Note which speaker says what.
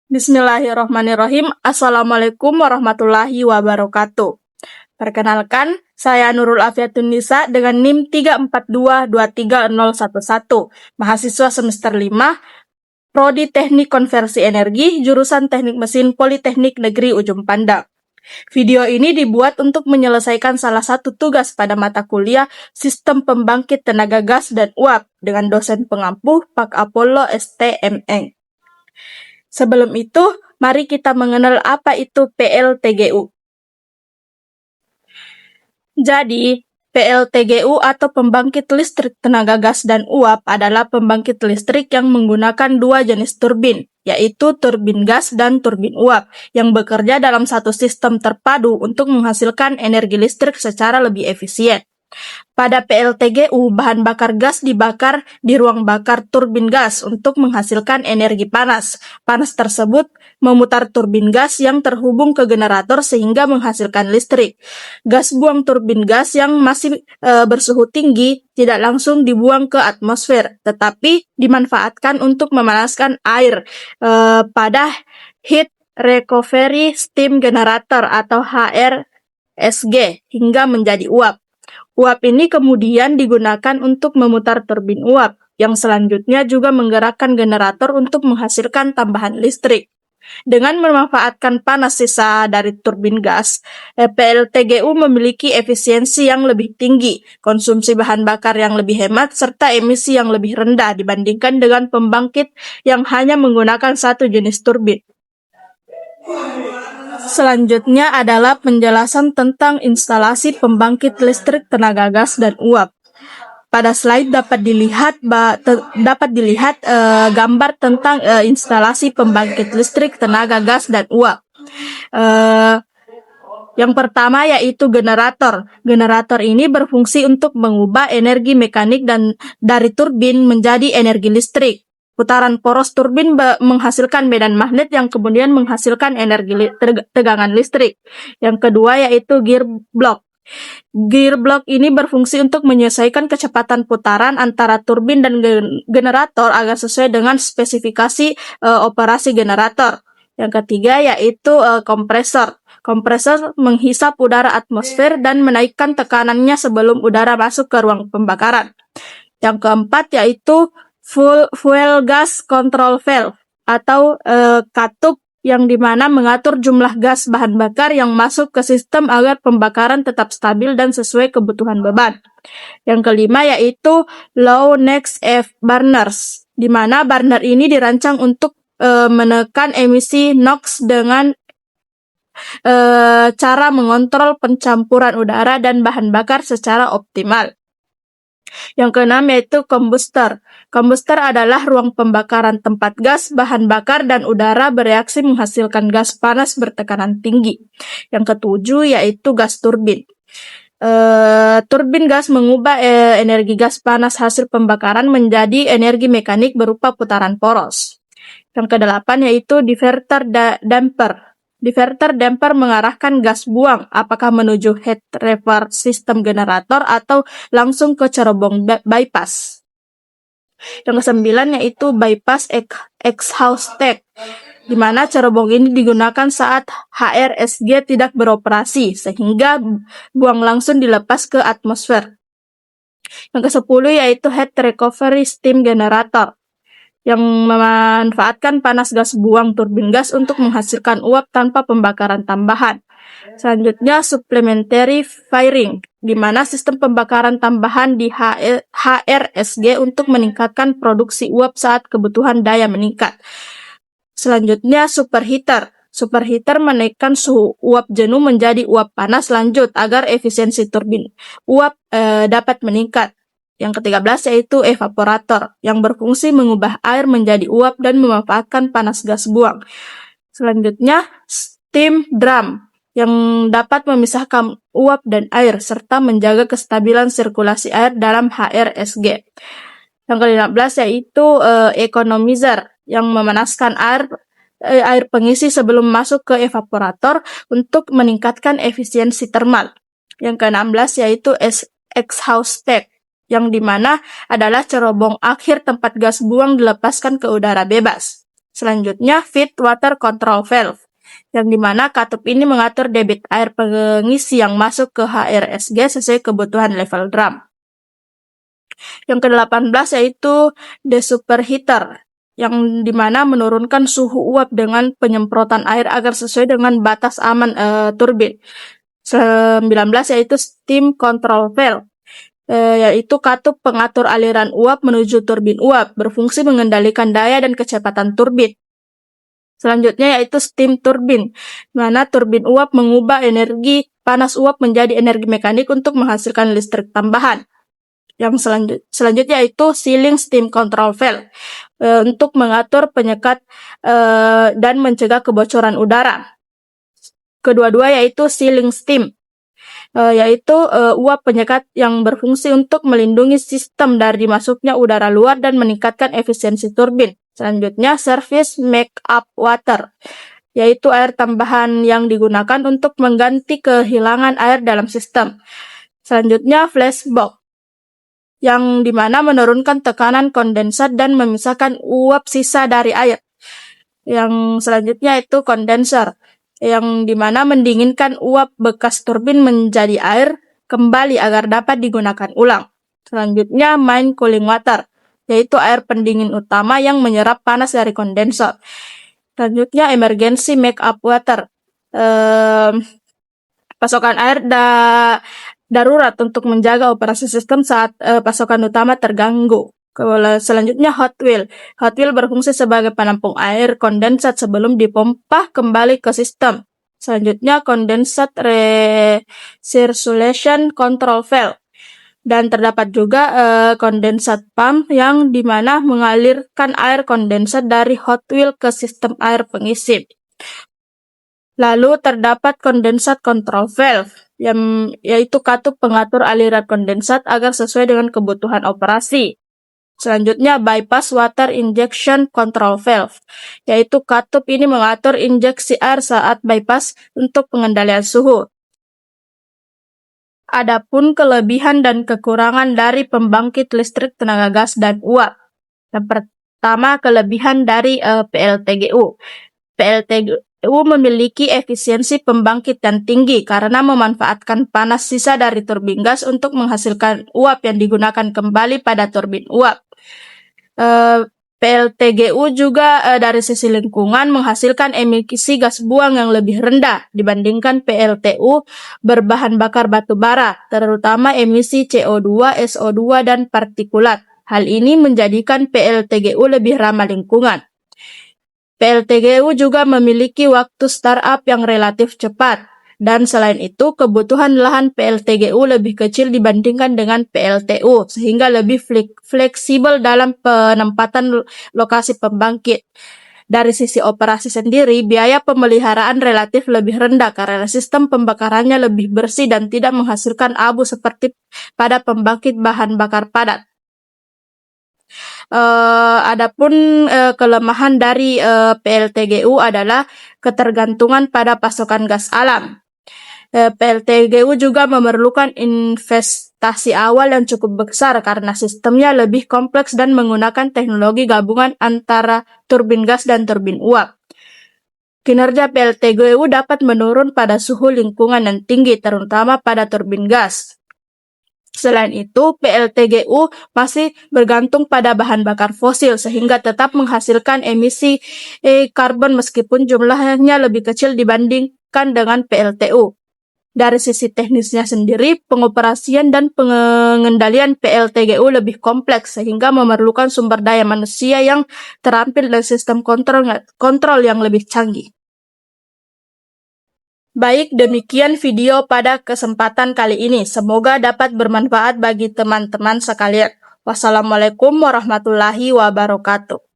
Speaker 1: Bismillahirrahmanirrahim. Assalamualaikum warahmatullahi wabarakatuh. Perkenalkan, saya Nurul Afiatun Nisa dengan NIM 342230011, mahasiswa semester 5, Prodi Teknik Konversi Energi, jurusan Teknik Mesin Politeknik Negeri Ujung Pandang. Video ini dibuat untuk menyelesaikan salah satu tugas pada mata kuliah Sistem Pembangkit Tenaga Gas dan Uap dengan dosen pengampu Pak Apollo STMN. Sebelum itu, mari kita mengenal apa itu PLTGU. Jadi, PLTGU atau pembangkit listrik tenaga gas dan uap adalah pembangkit listrik yang menggunakan dua jenis turbin, yaitu turbin gas dan turbin uap, yang bekerja dalam satu sistem terpadu untuk menghasilkan energi listrik secara lebih efisien. Pada PLTGU, bahan bakar gas dibakar di ruang bakar turbin gas untuk menghasilkan energi panas. Panas tersebut memutar turbin gas yang terhubung ke generator sehingga menghasilkan listrik. Gas buang turbin gas yang masih bersuhu tinggi tidak langsung dibuang ke atmosfer, tetapi dimanfaatkan untuk memanaskan air pada Heat Recovery Steam Generator atau HRSG hingga menjadi uap. Uap ini kemudian digunakan untuk memutar turbin uap, yang selanjutnya juga menggerakkan generator untuk menghasilkan tambahan listrik. Dengan memanfaatkan panas sisa dari turbin gas, PLTGU memiliki efisiensi yang lebih tinggi, konsumsi bahan bakar yang lebih hemat, serta emisi yang lebih rendah dibandingkan dengan pembangkit yang hanya menggunakan satu jenis turbin. Selanjutnya adalah penjelasan tentang instalasi pembangkit listrik tenaga gas dan uap. Pada slide dapat dilihat gambar tentang instalasi pembangkit listrik tenaga gas dan uap. Yang pertama yaitu generator. Generator ini berfungsi untuk mengubah energi mekanik dan dari turbin menjadi energi listrik. Putaran poros turbin menghasilkan medan magnet yang kemudian menghasilkan energi tegangan listrik. Yang kedua yaitu gear block. Gear block ini berfungsi untuk menyesuaikan kecepatan putaran antara turbin dan generator agar sesuai dengan spesifikasi operasi generator. Yang ketiga yaitu kompresor. Kompresor menghisap udara atmosfer dan menaikkan tekanannya sebelum udara masuk ke ruang pembakaran. Yang keempat yaitu fuel gas control valve atau katup yang dimana mengatur jumlah gas bahan bakar yang masuk ke sistem agar pembakaran tetap stabil dan sesuai kebutuhan beban. Yang kelima yaitu low NOx burners, di mana burner ini dirancang untuk menekan emisi NOx dengan cara mengontrol pencampuran udara dan bahan bakar secara optimal. Yang keenam yaitu combustor. Combustor adalah ruang pembakaran tempat gas, bahan bakar, dan udara bereaksi menghasilkan gas panas bertekanan tinggi. Yang ketujuh yaitu gas turbin. Turbin gas mengubah energi gas panas hasil pembakaran menjadi energi mekanik berupa putaran poros. Yang kedelapan yaitu diverter damper. Diverter damper mengarahkan gas buang apakah menuju head reverse sistem generator atau langsung ke cerobong bypass. Yang kesembilan yaitu bypass exhaust tank, di mana cerobong ini digunakan saat HRSG tidak beroperasi sehingga buang langsung dilepas ke atmosfer. Yang kesepuluh yaitu heat recovery steam generator, yang memanfaatkan panas gas buang turbin gas untuk menghasilkan uap tanpa pembakaran tambahan. Selanjutnya supplementary firing, di mana sistem pembakaran tambahan di HRSG untuk meningkatkan produksi uap saat kebutuhan daya meningkat. Selanjutnya superheater. Superheater menaikkan suhu uap jenuh menjadi uap panas lanjut agar efisiensi turbin uap dapat meningkat. Yang ke-13 yaitu evaporator, yang berfungsi mengubah air menjadi uap dan memanfaatkan panas gas buang. Selanjutnya, steam drum, yang dapat memisahkan uap dan air, serta menjaga kestabilan sirkulasi air dalam HRSG. Yang ke-15 yaitu economizer, yang memanaskan air air pengisi sebelum masuk ke evaporator untuk meningkatkan efisiensi termal. Yang ke-16 yaitu exhaust tank, yang dimana adalah cerobong akhir tempat gas buang dilepaskan ke udara bebas. Selanjutnya, feed water control valve, yang dimana katup ini mengatur debit air pengisi yang masuk ke HRSG sesuai kebutuhan level drum. Yang ke-18 yaitu desuperheater, yang dimana menurunkan suhu uap dengan penyemprotan air agar sesuai dengan batas aman turbin. 19 yaitu steam control valve, yaitu katup pengatur aliran uap menuju turbin uap, berfungsi mengendalikan daya dan kecepatan turbin. Selanjutnya yaitu steam turbine, mana turbin uap mengubah energi panas uap menjadi energi mekanik untuk menghasilkan listrik tambahan. Yang selanjutnya yaitu sealing steam control valve, untuk mengatur penyekat dan mencegah kebocoran udara. Kedua-dua yaitu sealing steam, yaitu uap penyekat yang berfungsi untuk melindungi sistem dari masuknya udara luar dan meningkatkan efisiensi turbin. Selanjutnya, service make up water, yaitu air tambahan yang digunakan untuk mengganti kehilangan air dalam sistem. Selanjutnya, flash bulb, yang dimana menurunkan tekanan kondensat dan memisahkan uap sisa dari air. Yang selanjutnya itu kondenser, yang dimana mendinginkan uap bekas turbin menjadi air kembali agar dapat digunakan ulang. Selanjutnya, main cooling water, yaitu air pendingin utama yang menyerap panas dari kondensor. Selanjutnya, emergency make up water, pasokan air darurat untuk menjaga operasi sistem saat pasokan utama terganggu. Selanjutnya, hot wheel. Hot wheel berfungsi sebagai penampung air kondensat sebelum dipompa kembali ke sistem. Selanjutnya, condensate recirculation control valve. Dan terdapat juga condensate pump, yang dimana mengalirkan air kondensat dari hot wheel ke sistem air pengisi. Lalu terdapat condensate control valve, yang yaitu katup pengatur aliran kondensat agar sesuai dengan kebutuhan operasi. Selanjutnya, bypass water injection control valve, yaitu katup ini mengatur injeksi air saat bypass untuk pengendalian suhu. Adapun kelebihan dan kekurangan dari pembangkit listrik tenaga gas dan uap. Yang pertama, kelebihan dari PLTGU. PLTGU memiliki efisiensi pembangkit yang tinggi karena memanfaatkan panas sisa dari turbin gas untuk menghasilkan uap yang digunakan kembali pada turbin uap. PLTGU juga dari sisi lingkungan menghasilkan emisi gas buang yang lebih rendah dibandingkan PLTU berbahan bakar batu bara, terutama emisi CO2, SO2, dan partikulat. Hal ini menjadikan PLTGU lebih ramah lingkungan. PLTGU juga memiliki waktu startup yang relatif cepat, dan selain itu kebutuhan lahan PLTGU lebih kecil dibandingkan dengan PLTU, sehingga lebih fleksibel dalam penempatan lokasi pembangkit. Dari sisi operasi sendiri, biaya pemeliharaan relatif lebih rendah karena sistem pembakarannya lebih bersih dan tidak menghasilkan abu seperti pada pembangkit bahan bakar padat. Adapun kelemahan dari PLTGU adalah ketergantungan pada pasokan gas alam. PLTGU juga memerlukan investasi awal yang cukup besar karena sistemnya lebih kompleks dan menggunakan teknologi gabungan antara turbin gas dan turbin uap. Kinerja PLTGU dapat menurun pada suhu lingkungan yang tinggi, terutama pada turbin gas. Selain itu, PLTGU masih bergantung pada bahan bakar fosil sehingga tetap menghasilkan emisi karbon meskipun jumlahnya lebih kecil dibandingkan dengan PLTU. Dari sisi teknisnya sendiri, pengoperasian dan pengendalian PLTGU lebih kompleks sehingga memerlukan sumber daya manusia yang terampil dan sistem kontrol yang lebih canggih. Baik, demikian video pada kesempatan kali ini. Semoga dapat bermanfaat bagi teman-teman sekalian. Wassalamualaikum warahmatullahi wabarakatuh.